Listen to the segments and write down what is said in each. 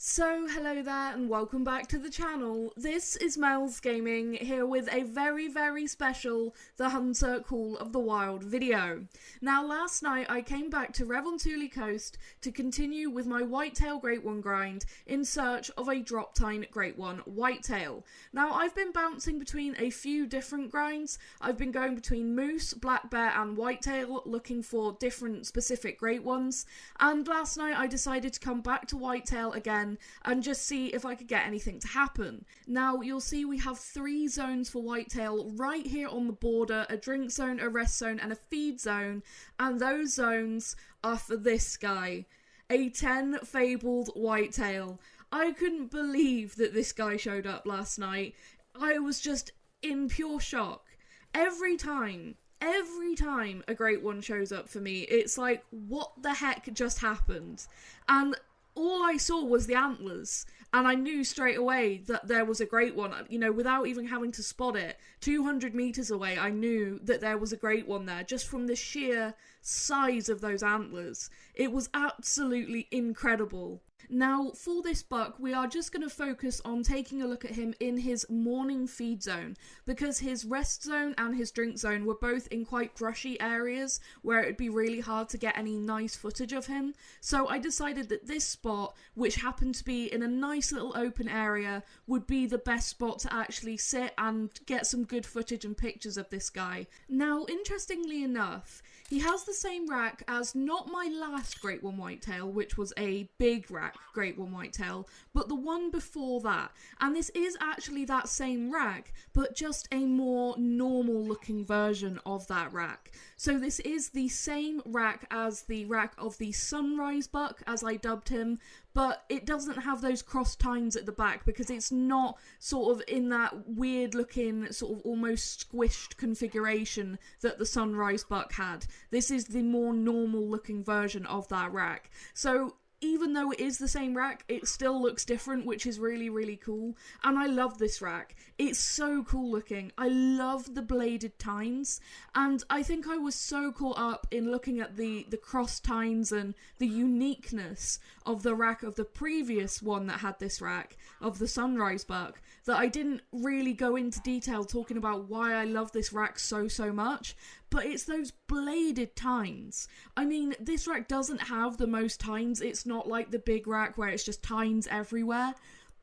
So hello there and welcome back to the channel. This is Mel's Gaming here with a very special The Hunter Call of the Wild video. Now last night I came back to Revontuli Coast to continue with my Whitetail Great One grind in search of a drop tine Great One Whitetail. Now I've been bouncing between a few different grinds. I've been going between moose, black bear and whitetail looking for different specific Great Ones, and last night I decided to come back to whitetail again and just see if I could get anything to happen. Now you'll see we have 3 zones for whitetail right here on the border: a drink zone, a rest zone and a feed zone, and those zones are for this guy, a 10 fabled whitetail. I couldn't believe that this guy showed up last night. I was just in pure shock. Every time a Great One shows up for me, it's like, what the heck just happened? And all I saw was the antlers, and I knew straight away that there was a Great One, you know, without even having to spot it. 200 meters away, I knew that there was a Great One there, just from the sheer size of those antlers. It was absolutely incredible. Now, for this buck, we are just going to focus on taking a look at him in his morning feed zone, because his rest zone and his drink zone were both in quite brushy areas where it would be really hard to get any nice footage of him. So I decided that this spot, which happened to be in a nice little open area, would be the best spot to actually sit and get some good footage and pictures of this guy. Now, interestingly enough, he has the same rack as not my last Great One Whitetail, which was a big rack Great One Whitetail, but the one before that. And this is actually that same rack, but just a more normal looking version of that rack. So this is the same rack as the rack of the Sunrise Buck, as I dubbed him, but it doesn't have those cross tines at the back because it's not sort of in that weird looking, sort of almost squished configuration that the Sunrise Buck had. This is the more normal looking version of that rack. So even though it is the same rack, it still looks different, which is really cool. And I love this rack. It's so cool looking. I love the bladed tines. And I think I was so caught up in looking at the cross tines and the uniqueness of the rack of the previous one that had this rack, of the Sunrise Buck, that I didn't really go into detail talking about why I love this rack so much. But it's those bladed tines. I mean, this rack doesn't have the most tines. It's not like the big rack where it's just tines everywhere.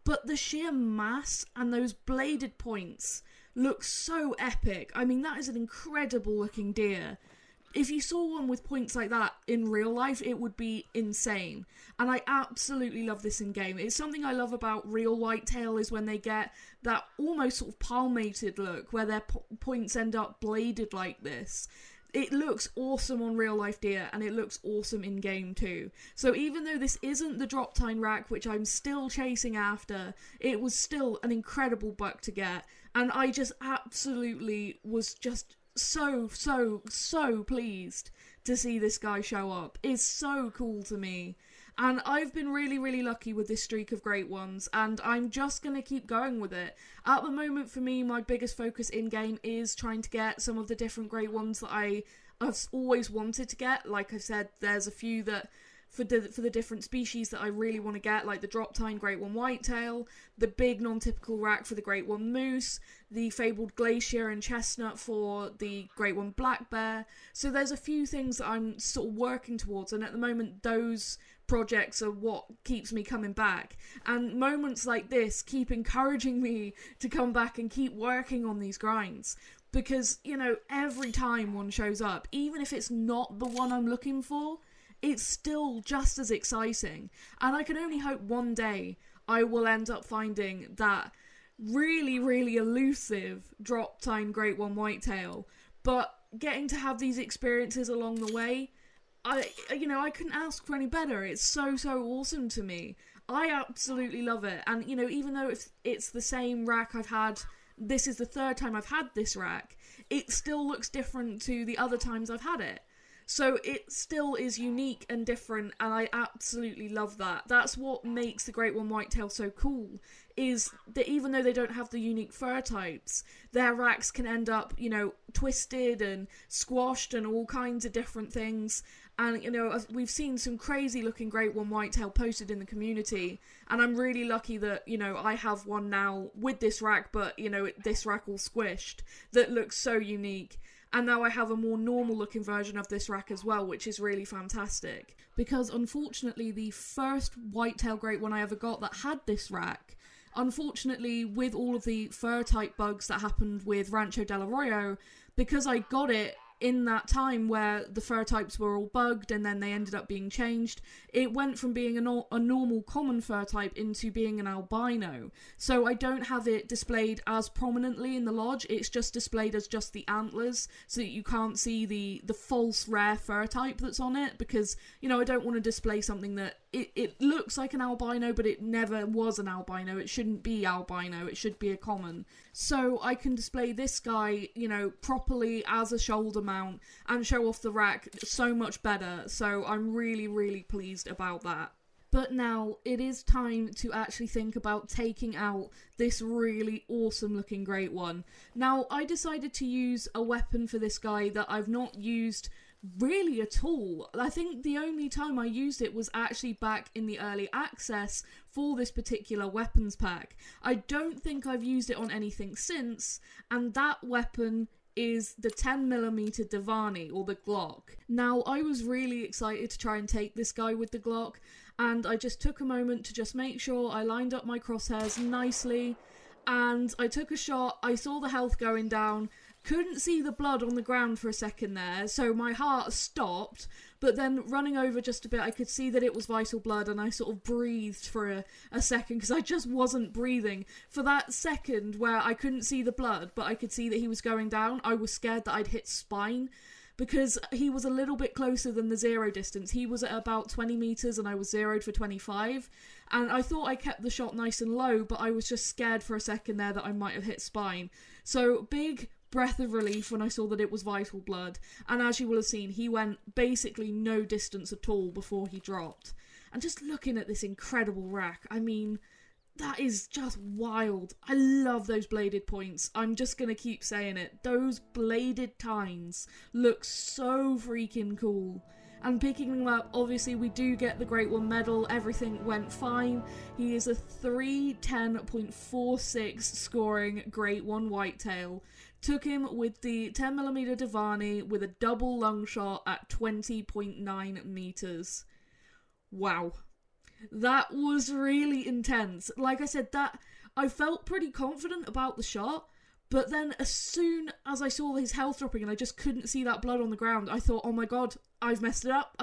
But the sheer mass and those bladed points look so epic. I mean, that is an incredible looking deer. If you saw one with points like that in real life, it would be insane. And I absolutely love this in game. It's something I love about real whitetail, is when they get that almost sort of palmated look where their points end up bladed like this. It looks awesome on real life deer, and it looks awesome in game too. So even though this isn't the drop tine rack, which I'm still chasing after, it was still an incredible buck to get. And I just absolutely was just so pleased to see this guy show up. It's so cool to me. And I've been really lucky with this streak of Great Ones, and I'm just going to keep going with it. At the moment, for me, my biggest focus in-game is trying to get some of the different Great Ones that I've always wanted to get. Like I said, there's a few that for the different species that I really want to get, like the drop tine Great One Whitetail, the big non-typical rack for the Great One Moose, the fabled Glacier and Chestnut for the Great One Black Bear. So there's a few things that I'm sort of working towards, and at the moment those projects are what keeps me coming back. And moments like this keep encouraging me to come back and keep working on these grinds. Because, you know, every time one shows up, even if it's not the one I'm looking for, it's still just as exciting. And I can only hope one day I will end up finding that really elusive drop tine Great One Whitetail. But getting to have these experiences along the way, I couldn't ask for any better. It's so awesome to me. I absolutely love it. And, you know, even though it's the same rack I've had, this is the 3rd time I've had this rack, it still looks different to the other times I've had it. So it still is unique and different, and I absolutely love that. That's what makes the Great One Whitetail so cool, is that even though they don't have the unique fur types, their racks can end up, you know, twisted and squashed and all kinds of different things. And, you know, we've seen some crazy looking Great One Whitetail posted in the community, and I'm really lucky that, you know, I have one now with this rack, but, you know, this rack all squished, that looks so unique. And now I have a more normal looking version of this rack as well, which is really fantastic. Because unfortunately, the first Whitetail Great One I ever got that had this rack, unfortunately, with all of the fur type bugs that happened with Rancho Del Arroyo, because I got it in that time where the fur types were all bugged and then they ended up being changed, it went from being a normal common fur type into being an albino. So I don't have it displayed as prominently in the lodge, it's just displayed as just the antlers, so that you can't see the false rare fur type that's on it, because, you know, I don't want to display something that it looks like an albino, but it never was an albino. It shouldn't be albino, it should be a common. So I can display this guy, you know, properly as a shoulder mount and show off the rack so much better. So I'm really, really pleased about that. But now it is time to actually think about taking out this really awesome looking Great One. Now, I decided to use a weapon for this guy that I've not used really at all. I think the only time I used it was actually back in the early access for this particular weapons pack. I don't think I've used it on anything since, and that weapon is the 10mm Divani, or the Glock. Now, I was really excited to try and take this guy with the Glock, and I just took a moment to just make sure I lined up my crosshairs nicely, and I took a shot. I saw the health going down, couldn't see the blood on the ground for a second there, so my heart stopped, but then running over just a bit, I could see that it was vital blood, and I sort of breathed for a second, because I just wasn't breathing. For that second where I couldn't see the blood, but I could see that he was going down, I was scared that I'd hit spine, because he was a little bit closer than the zero distance. He was at about 20 meters and I was zeroed for 25, and I thought I kept the shot nice and low, but I was just scared for a second there that I might have hit spine. So big breath of relief when I saw that it was vital blood, and as you will have seen, he went basically no distance at all before he dropped. And just looking at this incredible rack, I mean, that is just wild. I love those bladed points. I'm just gonna keep saying it. Those bladed tines look so freaking cool. And picking them up, obviously we do get the Great One medal, everything went fine. He is a 310.46 scoring Great One Whitetail. Took him with the 10mm Divani with a double lung shot at 20.9 meters. Wow. That was really intense. Like I said, that I felt pretty confident about the shot, but then as soon as I saw his health dropping and I just couldn't see that blood on the ground, I thought, oh my god, I've messed it up.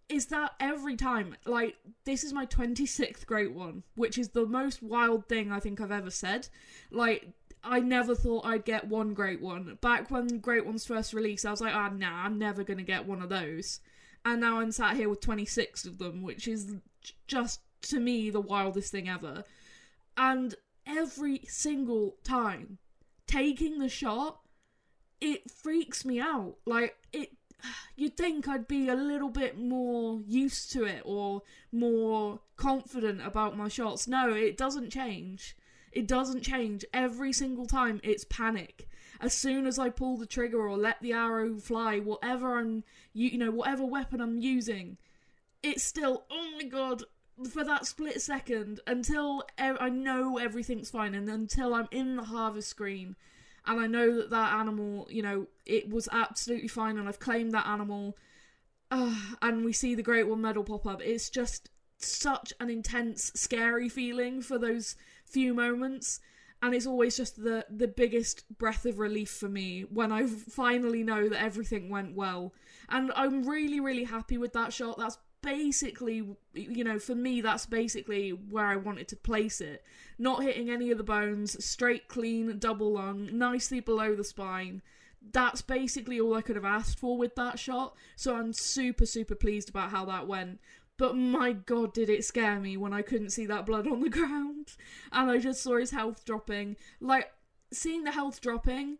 Is that every time? Like, this is my 26th Great One, which is the most wild thing I think I've ever said. Like, I never thought I'd get one Great One. Back when Great Ones first released, I was like, nah, I'm never going to get one of those. And now I'm sat here with 26 of them, which is just, to me, the wildest thing ever. And every single time, taking the shot, it freaks me out. Like, you'd think I'd be a little bit more used to it, or more confident about my shots. No, it doesn't change. It doesn't change. Every single time, it's panic. As soon as I pull the trigger or let the arrow fly, whatever whatever weapon I'm using, it's still, oh my god, for that split second, until I know everything's fine, and until I'm in the harvest screen, and I know that that animal, it was absolutely fine, and I've claimed that animal, and we see the Great One medal pop up. It's just such an intense, scary feeling for those few moments. And it's always just the biggest breath of relief for me when I finally know that everything went well. And I'm really, really happy with that shot. That's basically, for me, that's basically where I wanted to place it. Not hitting any of the bones, straight, clean, double lung, nicely below the spine. That's basically all I could have asked for with that shot. So I'm super, super pleased about how that went. But my god, did it scare me when I couldn't see that blood on the ground. And I just saw his health dropping. Like, seeing the health dropping,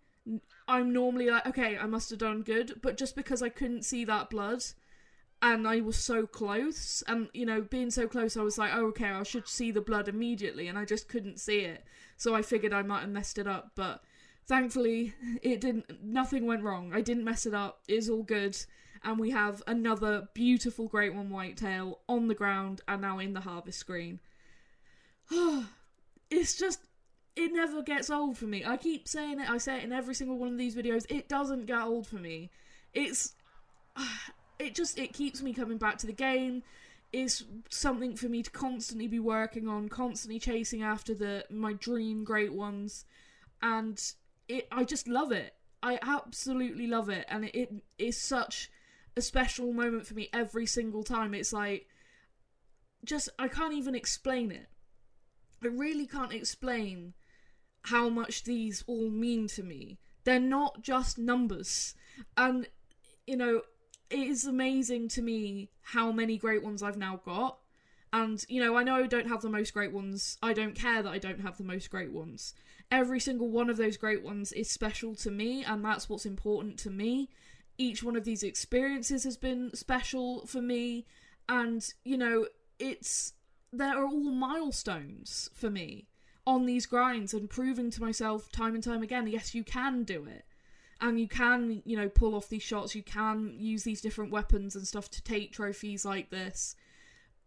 I'm normally like, okay, I must have done good. But just because I couldn't see that blood, and I was so close, and, being so close, I was like, oh, okay, I should see the blood immediately. And I just couldn't see it. So I figured I might have messed it up. But thankfully, nothing went wrong. I didn't mess it up. It's all good. and we have another beautiful Great One Whitetail on the ground and now in the harvest screen. It's just, it never gets old for me. I keep saying it, I say it in every single one of these videos, it doesn't get old for me. It keeps me coming back to the game. It's something for me to constantly be working on, constantly chasing after my dream great ones, and I just love it. I absolutely love it, and it is such a special moment for me every single time. It's like, I can't even explain it. I really can't explain how much these all mean to me. They're not just numbers, and you know, it is amazing to me how many great ones I've now got. And, you know I don't have the most great ones. I don't care that I don't have the most great ones. Every single one of those great ones is special to me, and that's what's important to me. Each one of these experiences has been special for me, and, there are all milestones for me on these grinds, and proving to myself time and time again, yes, you can do it. And you can, pull off these shots, you can use these different weapons and stuff to take trophies like this.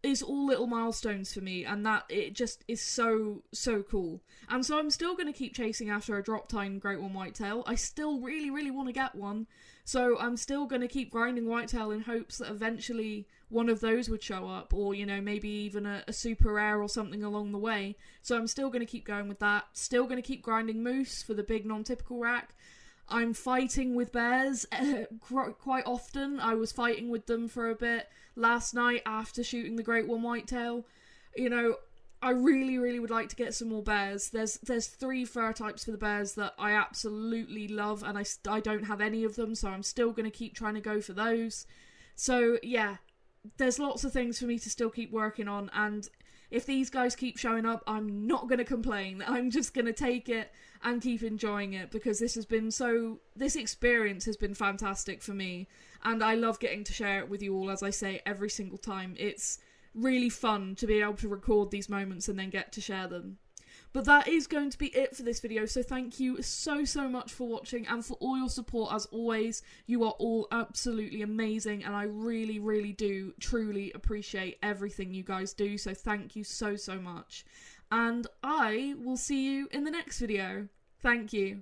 It's all little milestones for me, and that, it just is so, so cool. And so I'm still going to keep chasing after a drop time Great One Whitetail. I still really, really want to get one. So I'm still going to keep grinding Whitetail in hopes that eventually one of those would show up, or, maybe even a super rare or something along the way. So I'm still going to keep going with that. Still going to keep grinding moose for the big non-typical rack. I'm fighting with bears quite often. I was fighting with them for a bit last night after shooting the Great One Whitetail. I really, really would like to get some more bears. There's 3 fur types for the bears that I absolutely love, and I don't have any of them, so I'm still going to keep trying to go for those. So, yeah, there's lots of things for me to still keep working on, and if these guys keep showing up, I'm not going to complain. I'm just going to take it and keep enjoying it, because this experience has been fantastic for me, and I love getting to share it with you all, as I say, every single time. It's really fun to be able to record these moments and then get to share them. But that is going to be it for this video, so thank you so, so much for watching and for all your support as always. You are all absolutely amazing, and I really, really do truly appreciate everything you guys do, so thank you so, so much. And I will see you in the next video. Thank you.